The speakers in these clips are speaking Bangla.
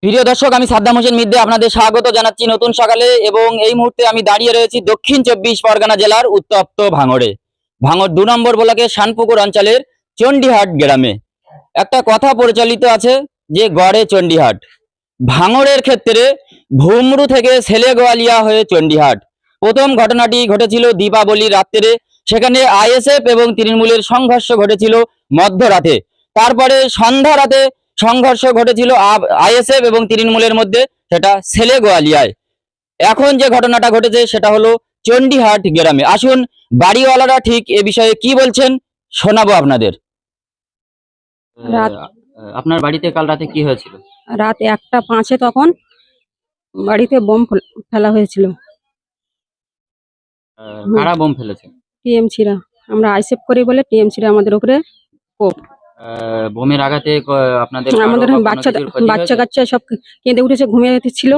প্রিয় দর্শক, আমি সাদ্দাম হোসেন মিদ্দে আপনাদের স্বাগত জানাচ্ছি নতুন সকালে। এবং এই মুহূর্তে আমি দাঁড়িয়ে রয়েছি দক্ষিণ 24 পরগনা জেলার উত্তপ্ত ভাঙড়ে। ভাঙড় 2 নম্বর ব্লকের শানপুকুর অঞ্চলের চণ্ডীহাট গ্রামে একটা কথা পরিচালিত আছে যে গড়ে চণ্ডীহাট। ভাঙড়ের ক্ষেত্রে ভুমরু থেকে ছেলেগোয়ালিয়া হয়ে চণ্ডীহাট। প্রথম ঘটনাটি ঘটেছিল দীপাবলির রাত্রে। সেখানে আইএসএফ এবং তৃণমূলের সংঘর্ষ ঘটেছিল মধ্যরাতে। তারপরে সন্ধ্যা রাতে সংঘর্ষ ঘটেছিল আইএসএফ এবং তৃণমূলের মধ্যে, সেটা ছেলেগোয়ালিয়ায়। এখন যে ঘটনাটা ঘটেছে সেটা হলো চণ্ডীহাট গ্রামে। আসুন বাড়িওয়ালারা ঠিক এ বিষয়ে কি বলছেন শোনাবো আপনাদের। রাত আপনার বাড়িতে কাল রাতে কি হয়েছিল? রাত 1টা 5-এ তখন বাড়িতে বোম ফেলা হয়েছিল। কারা বোম ফেলেছে? টিএমসিরা, আমরা আইসেফ করি বলে টিএমসিরা আমাদের উপরে কোপ। বোমের আঘাতে আপনাদের আমাদের বাচ্চা কাচ্চা সব কেঁদে উঠেছে, ছিল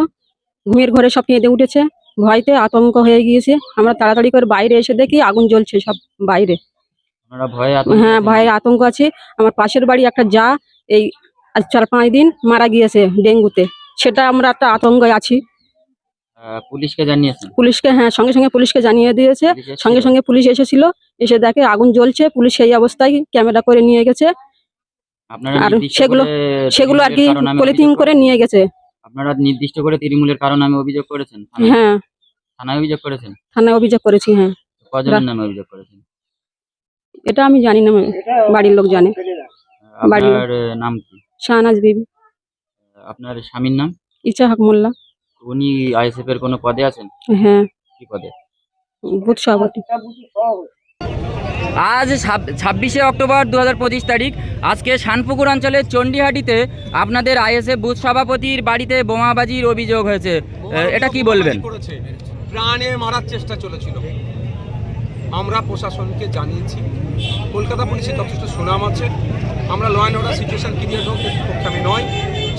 ঘুমের ঘরে সব কেঁদে উঠেছে, ভয়তে আতঙ্ক হয়ে গিয়েছে। আমরা তাড়াতাড়ি করে বাইরে এসে দেখি আগুন জ্বলছে সব বাইরে। হ্যাঁ, ভয়ে আতঙ্ক আছে। আমার পাশের বাড়ি একটা যা এই আজ 4-5 দিন মারা গিয়েছে ডেঙ্গুতে, সেটা আমরা একটা আতঙ্কে আছি। পুলিশকে জানিয়েছেন? পুলিশকে, হ্যাঁ, সঙ্গে সঙ্গে পুলিশকে জানিয়ে দিয়েছে। সঙ্গে সঙ্গে পুলিশ এসেছিল, এসে দেখে আগুন জ্বলছে। পুলিশ সেই অবস্থায় ক্যামেরা করে নিয়ে গেছে, আর সেগুলো আর কি পলিথিন করে নিয়ে গেছে। আপনারা নির্দিষ্ট করে তৃণমূলের কারণ নামে অভিযোগ করেছেন? হ্যাঁ, থানায় অভিযোগ করেছেন? থানায় অভিযোগ করেছি। হ্যাঁ। কজনের নামে অভিযোগ করেছেন? এটা আমি জানি না, বাড়ির লোক জানে। আপনার নাম কি? শাহনাজ বিবি। আপনার স্বামীর নাম? ইচ্ছা হক মোল্লা। উনি আইএসএফ এর কোনো পদে আছেন? হ্যাঁ। কি পদে? বুথ সভাপতি। আজ 26শে অক্টোবর 2025 তারিখ। আজকে শানপুকুর অঞ্চলের চণ্ডীহাটিতে আপনাদের আইএসএফ বুথ সভাপতির বাড়িতে বোমাবাজির অভিযোগ হয়েছে। এটা কি বলবেন? প্রাণে মারার চেষ্টা চলেছিল। আমরা প্রশাসনকে জানিয়েছি, কলকাতা পুলিশের যথেষ্ট সুনাম আছে। আমরা law and order situation create হোক এর পক্ষে আমি নয়,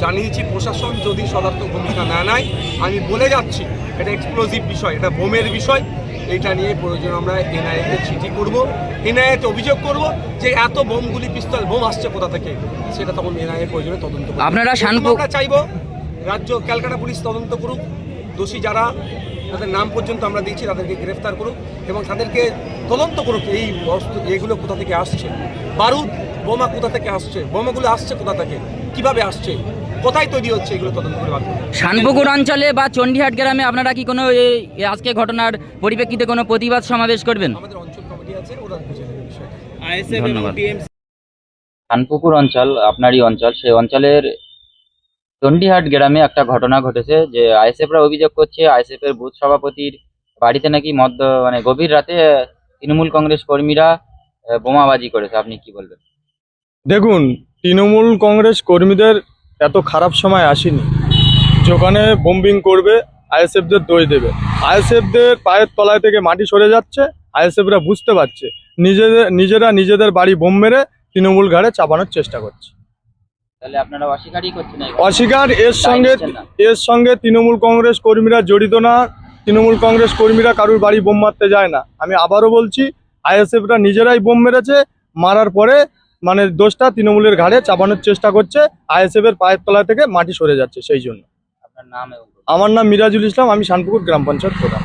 জানিয়েছি। প্রশাসন যদি সদার্থক ভূমিকা না নেয়, আমি বলে যাচ্ছি এটা এক্সপ্লোজিভ বিষয়, এটা বোমের বিষয়। এটা নিয়ে প্রয়োজন আমরা এনআইএকে চিঠি করব, এনআইএতে অভিযোগ করব যে এত বোমগুলি, পিস্তল বোম আসছে কোথা থেকে। সেটা তখন এনআইএ প্রয়োজনে তদন্ত করবে। আপনারা আমরা চাইবো রাজ্য ক্যালকাটা পুলিশ তদন্ত করুক, দোষী যারা তাদের নাম পর্যন্ত আমরা দিচ্ছি তাদেরকে গ্রেফতার করুক এবং তাদেরকে তদন্ত করুক এই বস্তু এগুলো কোথা থেকে আসছে, বারুদ বোমা কোথা থেকে আসছে, বোমাগুলো আসছে কোথা থেকে, কিভাবে আসছে, কোথায় তৈরি হচ্ছে, এগুলো তদন্ত করে বার করুক। শানপুকুর অঞ্চলে বা চণ্ডীহাট গ্রামে আপনারা কি কোনো আজকে ঘটনার পরিপ্রেক্ষিতে কোনো প্রতিবাদ সমাবেশ করবেন? আমাদের অঞ্চল কমিটি আছে, ওরা বুঝে নেবে বিষয়টা। শানপুকুর অঞ্চল আপনারই অঞ্চল, সেই অঞ্চলের চণ্ডীহাট গ্রামে একটা ঘটনা ঘটেছে যে আইএসএফরা অভিযোগ করছে আইএসএফ এর বুথ সভাপতির বাড়িতে নাকি গভীর রাতে তৃণমূল কংগ্রেস কর্মীরা বোমাবাজি করেছে। আপনি কি বলবেন? দেখুন, তৃণমূল কংগ্রেস কর্মীদের এত খারাপ সময় আসেনি যেখানে বোম্বিং করবে, আইএসএফদের দোষ দেবে। আইএসএফদের পায়ের তলায় থেকে মাটি সরে যাচ্ছে, আইএসএফরা বুঝতে পারছে নিজেরা নিজেদের বাড়ি বোম মেরে তৃণমূল ঘাড়ে চাপানোর চেষ্টা করছে। তাহলে আপনারা অস্বীকারই করছেন? অস্বীকার। এর সঙ্গে তৃণমূল কংগ্রেস কর্মীরা জড়িত না। তৃণমূল কংগ্রেস কর্মীরা কারুর বাড়ি বোম মারতে যায় না। আমি আবারও বলছি, আইএসএফরা নিজেরাই বোম মেরেছে, মারার পরে মানে দোষটা তৃণমূলের ঘাড়ে চাপানোর চেষ্টা করছে। আইএসএফ এর পায়ের তলা থেকে মাটি সরে যাচ্ছে সেই জন্য। আপনার নাম? আমার নাম মিরাজুল ইসলাম, আমি শানপুকুর গ্রাম পঞ্চায়েত প্রধান।